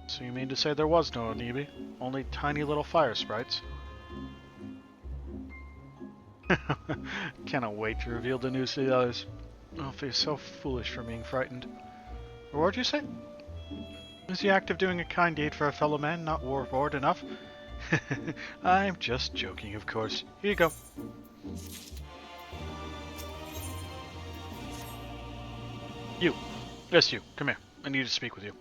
So you mean to say there was no Onibi? Only tiny little fire sprites? Cannot wait to reveal the news to the others. I'll feel so foolish for being frightened. Or what'd you say? Is the act of doing a kind deed for a fellow man not reward enough? I'm just joking, of course. Here you go. You. Yes, you. Come here. I need to speak with you.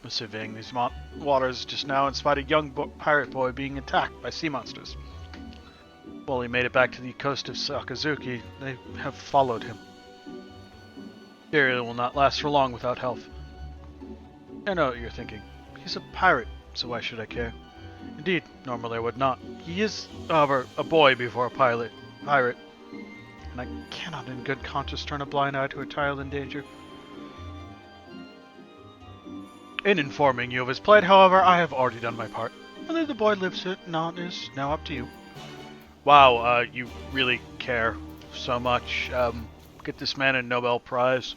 I was surveying these waters just now and spotted a young pirate boy being attacked by sea monsters. While he made it back to the coast of Sakazuki, they have followed him. Area will not last for long without help. I know what you're thinking. He's a pirate, so why should I care? Indeed, normally I would not. He is, however, a boy before a pirate, and I cannot in good conscience turn a blind eye to a child in danger. In informing you of his plight, however, I have already done my part. Whether the boy lives it or not is now up to you. Wow, you really care so much. Get this man a Nobel Prize.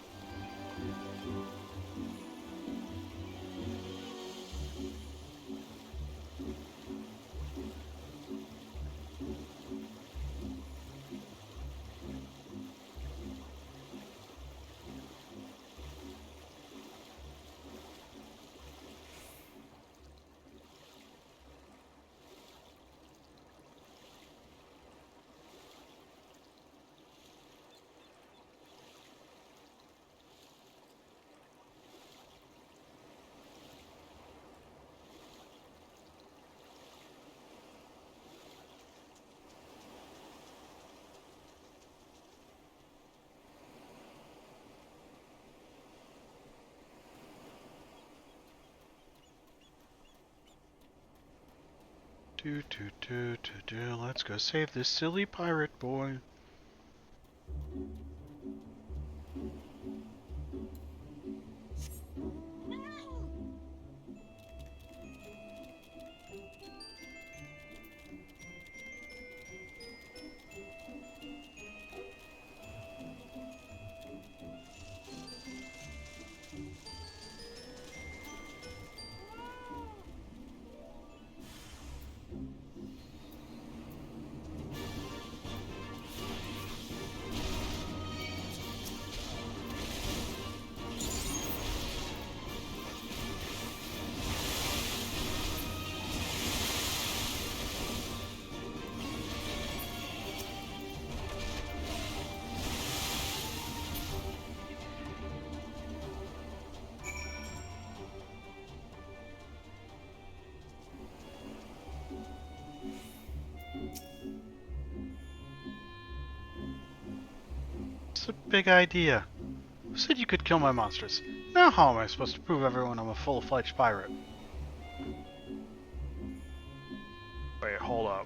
Let's go save this silly pirate boy. It's a big idea. Who said you could kill my monsters? Now how am I supposed to prove everyone I'm a full-fledged pirate? Wait, hold up.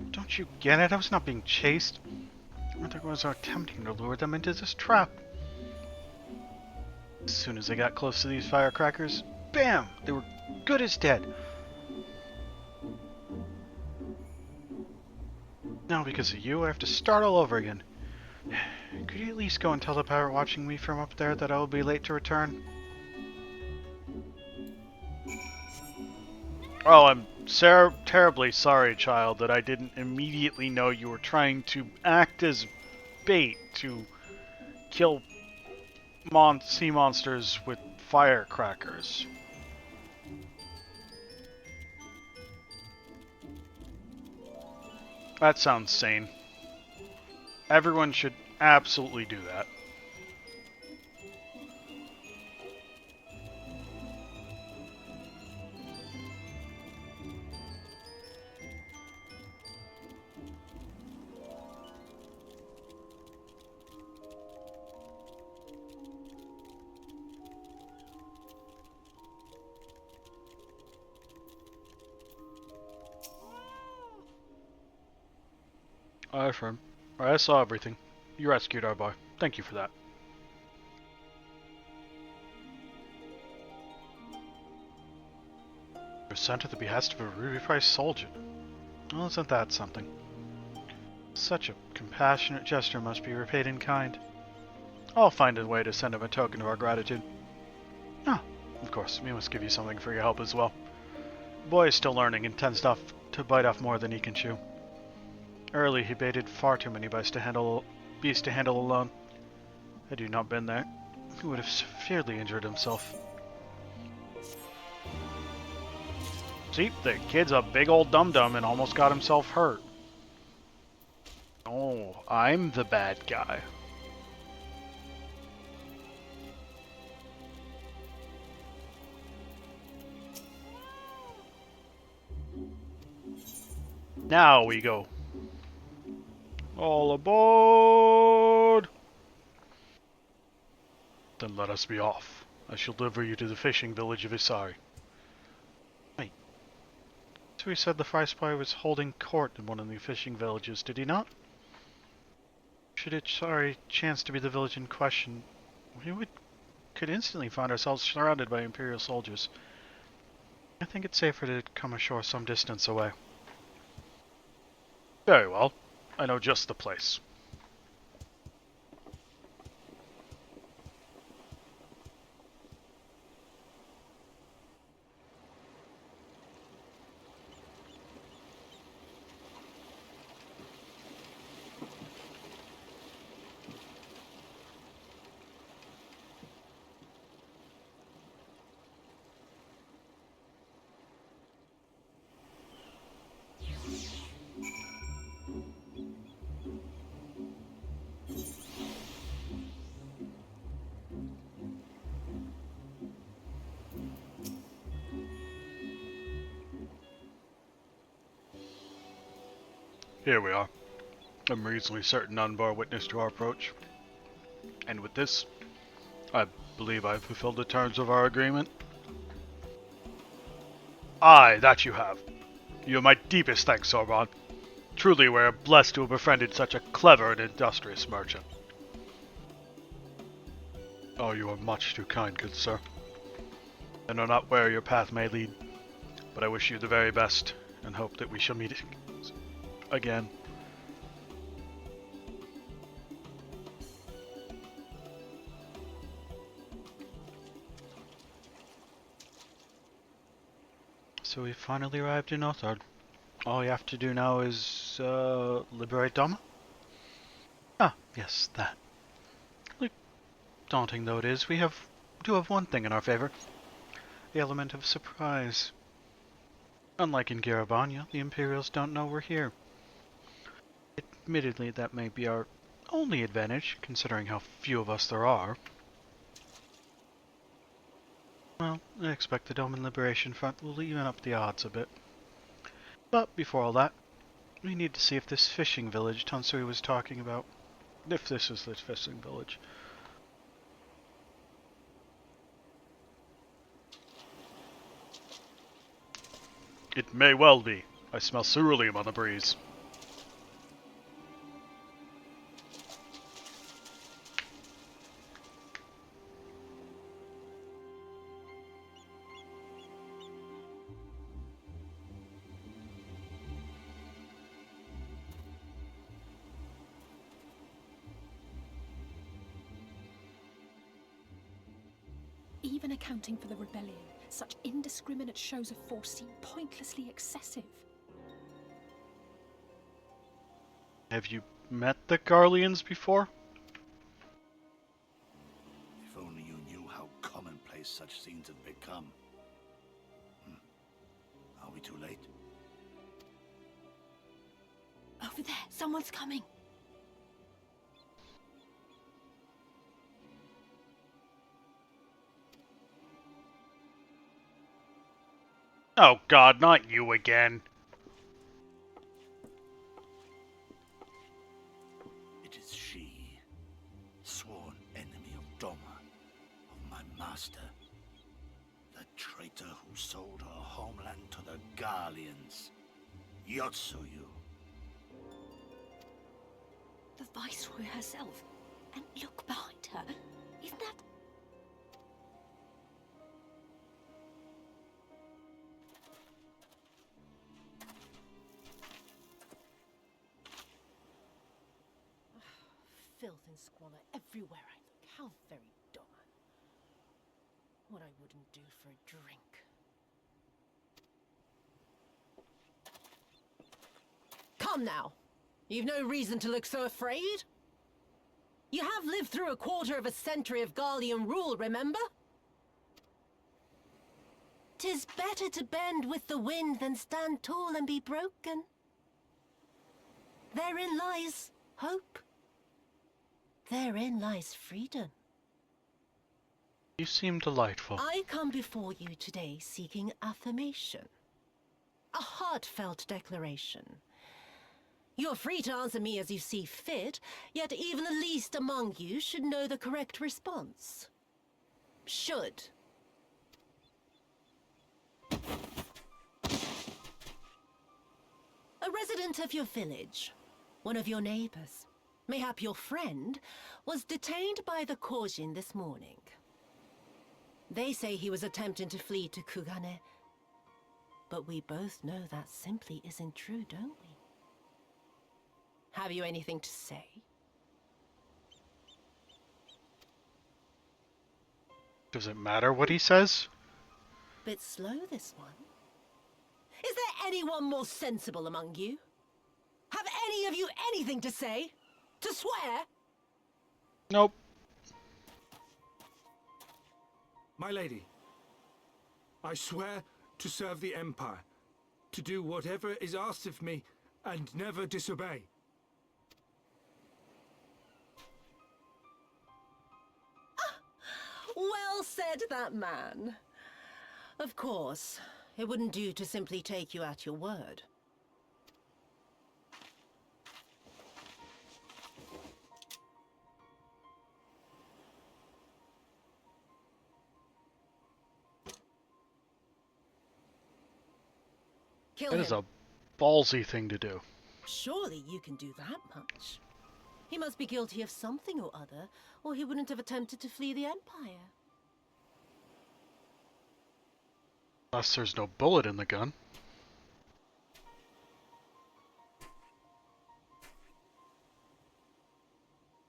Don't you get it? I was not being chased. Rather was attempting to lure them into this trap. As soon as I got close to these firecrackers, bam! They were good as dead. Now because of you, I have to start all over again. Could you at least go and tell the pirate watching me from up there that I will be late to return? Oh, I'm terribly sorry, child, that I didn't immediately know you were trying to act as bait to kill sea monsters with firecrackers. That sounds sane. Everyone should absolutely do that. Aye, friend. I saw everything. You rescued our boy. Thank you for that. You're sent at the behest of a ruby-priced soldier. Well, isn't that something? Such a compassionate gesture must be repaid in kind. I'll find a way to send him a token of our gratitude. Ah, Of course, we must give you something for your help as well. The boy is still learning and tends to bite off more than he can chew. Early, he baited far too many beasts to handle alone. Had you not been there, he would have severely injured himself. See, the kid's a big old dum-dum and almost got himself hurt. Oh, I'm the bad guy. Now we go. All aboard! Then let us be off. I shall deliver you to the fishing village of Isari. Wait. So he said the fry spy was holding court in one of the fishing villages, did he not? Should Isari chance to be the village in question, we could instantly find ourselves surrounded by Imperial soldiers. I think it's safer to come ashore some distance away. Very well. I know just the place. Here we are. I'm reasonably certain none bore witness to our approach. And with this, I believe I have fulfilled the terms of our agreement. Aye, that you have. You have my deepest thanks, Sorbonne. Truly we are blessed to have befriended such a clever and industrious merchant. Oh, you are much too kind, good sir. I know not where your path may lead, but I wish you the very best, and hope that we shall meet again. So we finally arrived in Othard. All you have to do now is, liberate Dama? Ah, yes, that. Like, daunting though it is, we do have one thing in our favor. The element of surprise. Unlike in Garabanya, the Imperials don't know we're here. Admittedly, that may be our only advantage, considering how few of us there are. Well, I expect the Doman Liberation Front will even up the odds a bit. But before all that, we need to see if this fishing village Tansui was talking about, if this is the fishing village. It may well be. I smell ceruleum on the breeze. Even accounting for the rebellion, such indiscriminate shows of force seem pointlessly excessive. Have you met the Garleans before? If only you knew how commonplace such scenes have become. Are we too late? Over there, someone's coming. Oh god, not you again. It is she, sworn enemy of Doma, of my master. The traitor who sold her homeland to the Garleans. Yotsuyu. The Viceroy herself. And look behind her. Isn't that... Filth and squalor everywhere I look. How very Doma. What I wouldn't do for a drink. Come now. You've no reason to look so afraid. You have lived through a quarter of a century of Garlean rule, remember? 'Tis better to bend with the wind than stand tall and be broken. Therein lies hope. Therein lies freedom. You seem delightful. I come before you today seeking affirmation. A heartfelt declaration. You're free to answer me as you see fit, yet even the least among you should know the correct response. Should. A resident of your village, one of your neighbors, mayhap your friend, was detained by the Korjin this morning. They say he was attempting to flee to Kugane, but we both know that simply isn't true, don't we? Have you anything to say? Does it matter what he says? Bit slow, this one. Is there anyone more sensible among you? Have any of you anything to say? To swear? Nope. My lady, I swear to serve the Empire, to do whatever is asked of me, and never disobey. Well said, that man. Of course, it wouldn't do to simply take you at your word. Kill That him. is a ballsy thing to do. Surely you can do that much. He must be guilty of something or other, or he wouldn't have attempted to flee the Empire. Unless there's no bullet in the gun.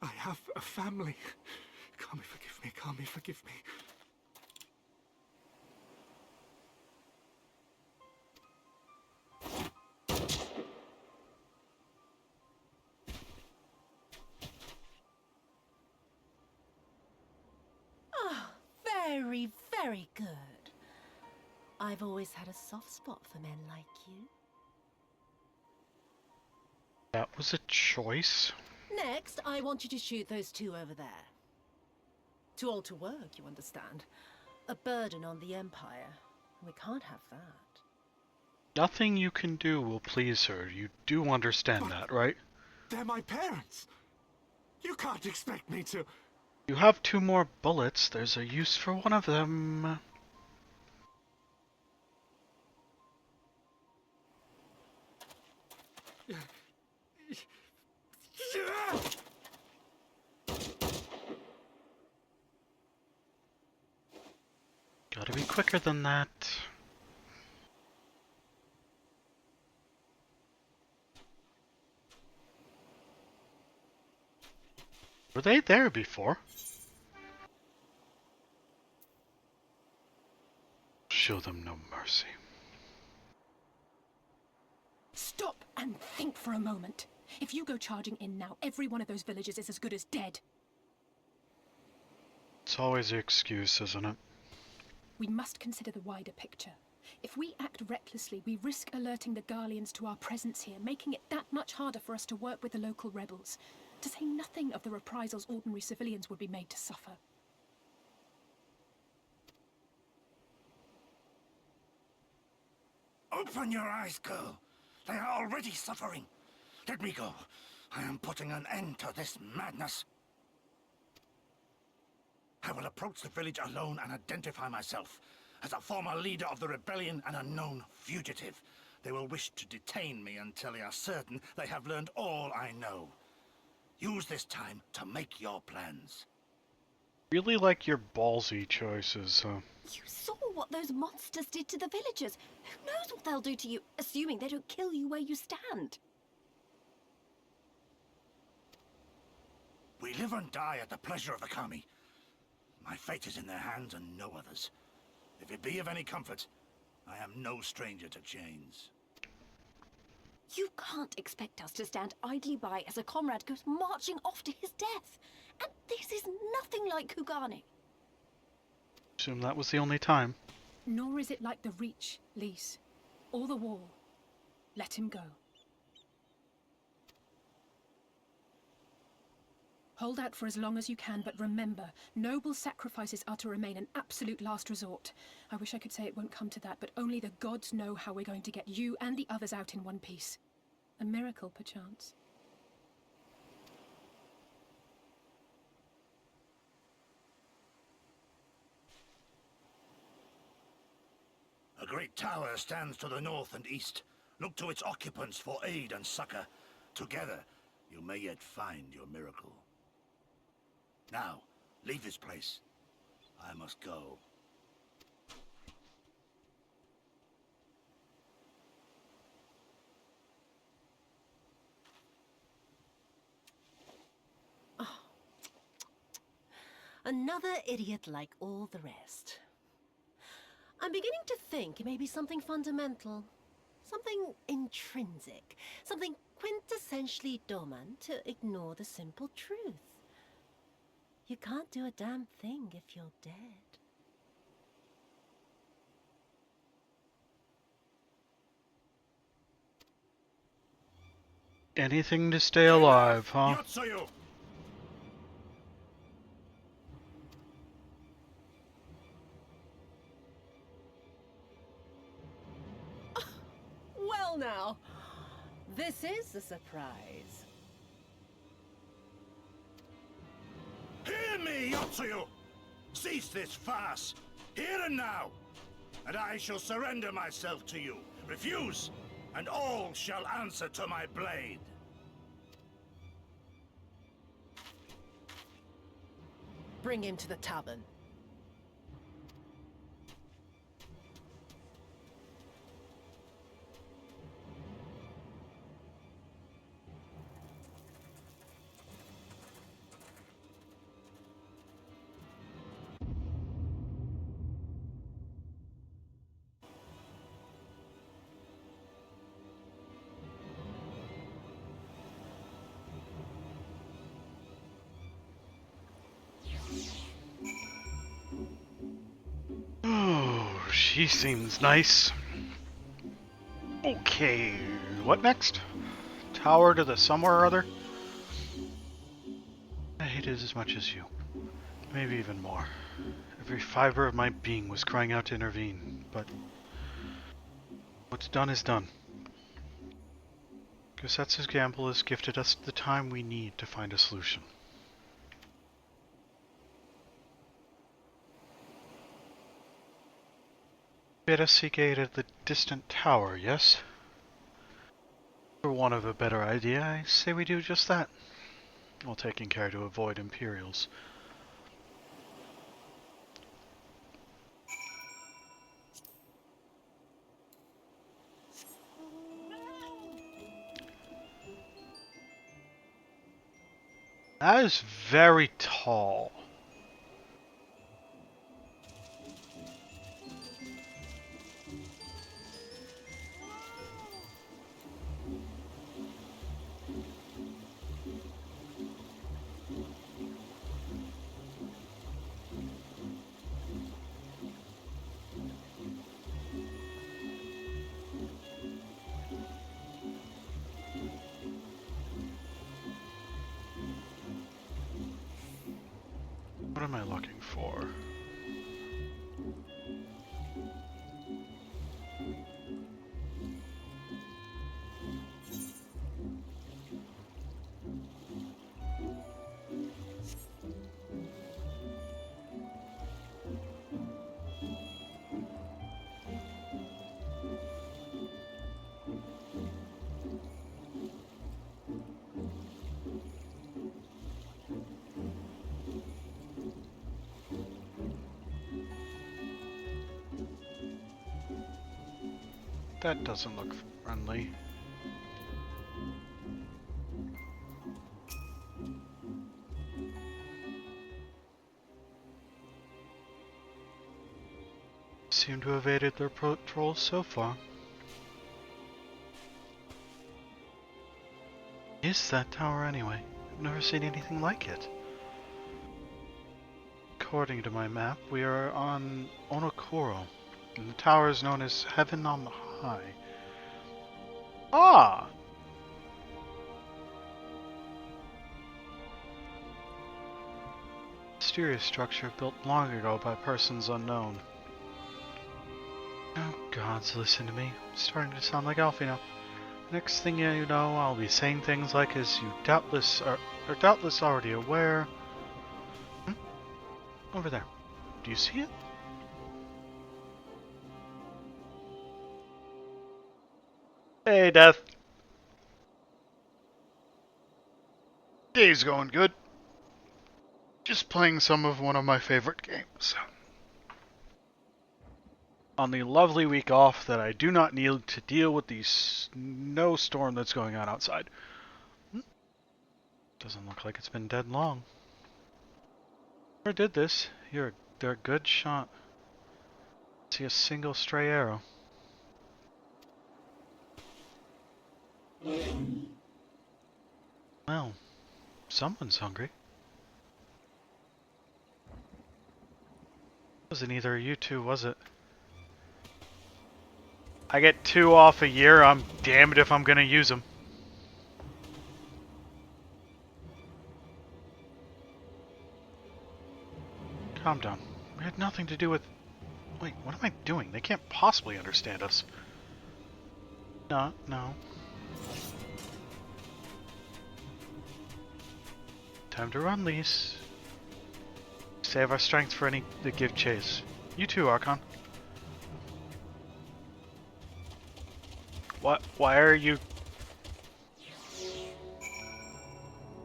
I have a family. Kami, forgive me. Kami, forgive me. Very, very good. I've always had a soft spot for men like you. That was a choice. Next, I want you to shoot those two over there. Too old to work, you understand. A burden on the Empire. We can't have that. Nothing you can do will please her. You do understand that, right? They're my parents. You can't expect me to... You have 2 more bullets. There's a use for one of them. Gotta be quicker than that. Were they there before? Show them no mercy. Stop and think for a moment. If you go charging in now, every one of those villages is as good as dead. It's always the excuse, isn't it? We must consider the wider picture. If we act recklessly, we risk alerting the Garleans to our presence here, making it that much harder for us to work with the local rebels. To say nothing of the reprisals ordinary civilians would be made to suffer. Open your eyes, girl. They are already suffering. Let me go. I am putting an end to this madness. I will approach the village alone and identify myself. As a former leader of the rebellion and a known fugitive, they will wish to detain me until they are certain they have learned all I know. Use this time to make your plans. Really like your ballsy choices, You saw what those monsters did to the villagers. Who knows what they'll do to you, assuming they don't kill you where you stand? We live and die at the pleasure of the Kami. My fate is in their hands and no others. If it be of any comfort, I am no stranger to chains. You can't expect us to stand idly by as a comrade goes marching off to his death. And this is nothing like Kugani. Assume that was the only time. Nor is it like the Reach, Lise, or the Wall. Let him go. Hold out for as long as you can, but remember, noble sacrifices are to remain an absolute last resort. I wish I could say it won't come to that, but only the gods know how we're going to get you and the others out in one piece. A miracle, perchance. A great tower stands to the north and east. Look to its occupants for aid and succor. Together, you may yet find your miracle. Now, leave this place. I must go. Another idiot like all the rest. I'm beginning to think it may be something fundamental. Something intrinsic. Something quintessentially Doman to ignore the simple truth. You can't do a damn thing if you're dead. Anything to stay alive, huh? Yotsuyu! Well now, this is a surprise. Hear me, Yotsuyu! Cease this farce, here and now, and I shall surrender myself to you. Refuse, and all shall answer to my blade. Bring him to the tavern. Oh, she seems nice. Okay, what next? Tower to the somewhere or other? I hate it as much as you. Maybe even more. Every fiber of my being was crying out to intervene, but what's done is done. Gosetsu's gamble has gifted us the time we need to find a solution. Bid us seek aid at the distant tower, yes? For want of a better idea, I say we do just that, while taking care to avoid Imperials. That is very tall. What am I looking for? That doesn't look friendly. seem to have evaded their patrols so far. Is that tower anyway? I've never seen anything like it. According to my map, we are on Onokoro, and the tower is known as Heaven on the High. Ah! Mysterious structure built long ago by persons unknown. Oh gods, listen to me. I'm starting to sound like Alfie now. Next thing you know, I'll be saying things like, as you doubtless are doubtless already aware. Over there. Do you see it? Hey, Death. Day's going good. Just playing some of one of my favorite games. On the lovely week off that I do not need to deal with the snowstorm that's going on outside. Doesn't look like it's been dead long. Whoever did this, they're a good shot. See a single stray arrow. Well, someone's hungry. Wasn't either of you two, was it? I get 2 off a year, I'm damned if I'm gonna use them. Calm down. We had nothing to do with... Wait, what am I doing? They can't possibly understand us. No. Time to run, Lise. Save our strength for any that give chase. You too, Archon. What? Why are you...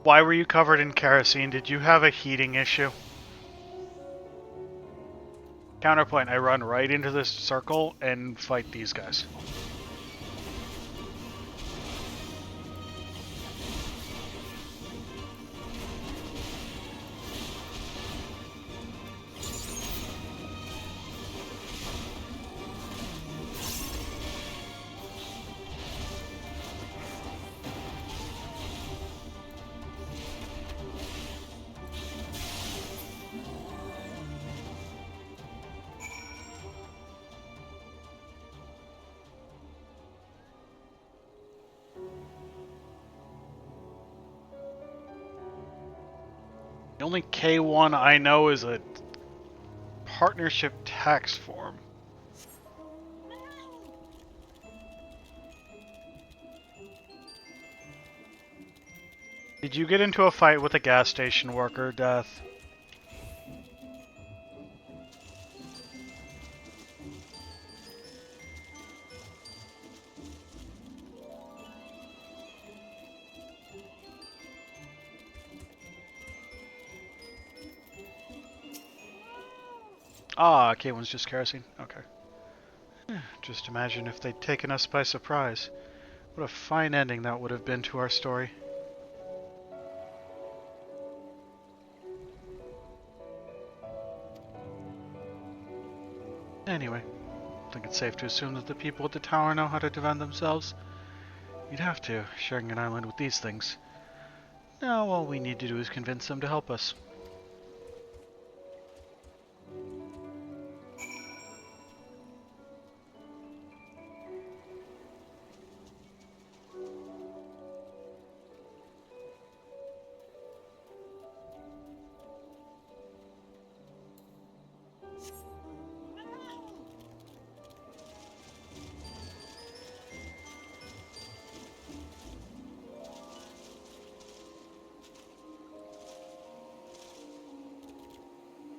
Why were you covered in kerosene? Did you have a heating issue? Counterpoint, I run right into this circle and fight these guys. The only K1 I know is a partnership tax form. Did you get into a fight with a gas station worker, Death? Ah, K1's just kerosene. Okay. Just imagine if they'd taken us by surprise. What a fine ending that would have been to our story. Anyway, I think it's safe to assume that the people at the tower know how to defend themselves. You'd have to, sharing an island with these things. Now all we need to do is convince them to help us.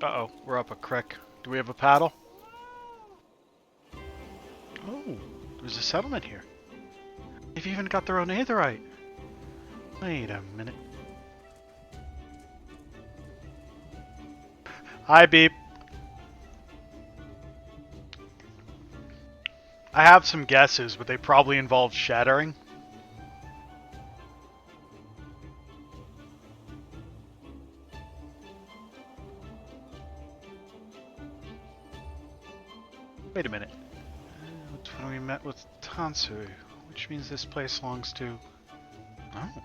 Uh-oh, we're up a creek. Do we have a paddle? Oh, there's a settlement here. They've even got their own aetherite. Wait a minute. Hi, Beep. I have some guesses, but they probably involve shattering. Wait a minute. When we met with Tansu, which means this place belongs to... Oh.